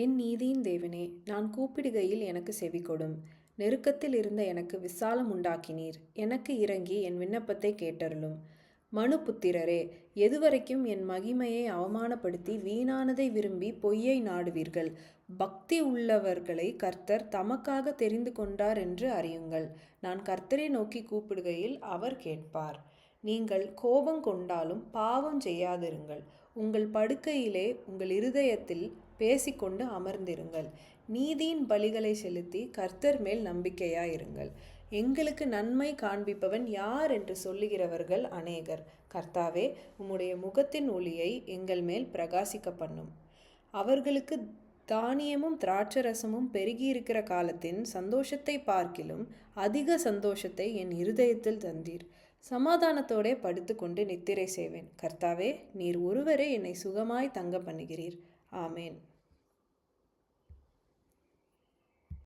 என் நீதியின் தேவனே, நான் கூப்பிடுகையில் எனக்கு செவிகொடும். நெருக்கத்தில் இருந்த எனக்கு விசாலம் உண்டாக்கினீர். எனக்கு இறங்கி என் விண்ணப்பத்தை கேட்டருளும். மனுபுத்திரரே, எதுவரைக்கும் என் மகிமையை அவமானப்படுத்தி வீணானதை விரும்பி பொய்யை நாடுவீர்கள்? பக்தி உள்ளவர்களை கர்த்தர் தமக்காக தெரிந்து கொண்டார் என்று அறியுங்கள். நான் கர்த்தரை நோக்கி கூப்பிடுகையில் அவர் கேட்பார். நீங்கள் கோபம் கொண்டாலும் பாவம் செய்யாதிருங்கள். உங்கள் படுக்கையிலே உங்கள் இருதயத்தில் பேசிக்கொண்டு அமர்ந்திருங்கள். நீதியின் பலிகளை செலுத்தி கர்த்தர் மேல் நம்பிக்கையாயிருங்கள். எங்களுக்கு நன்மை காண்பிப்பவன் யார் என்று சொல்லுகிறவர்கள் அநேகர். கர்த்தாவே, உம்முடைய முகத்தின் ஒளியை எங்கள் மேல் பிரகாசிக்க பண்ணும். அவர்களுக்கு தானியமும் திராட்சரசமும் பெருகியிருக்கிற காலத்தின் சந்தோஷத்தை பார்க்கிலும் அதிக சந்தோஷத்தை என் இருதயத்தில் தந்தீர். சமாதானத்தோடே படுத்துக்கொண்டு நித்திரை செய்வேன். கர்த்தாவே, நீர் ஒருவரே என்னை சுகமாய் தங்க பண்ணுகிறீர். ஆமேன்.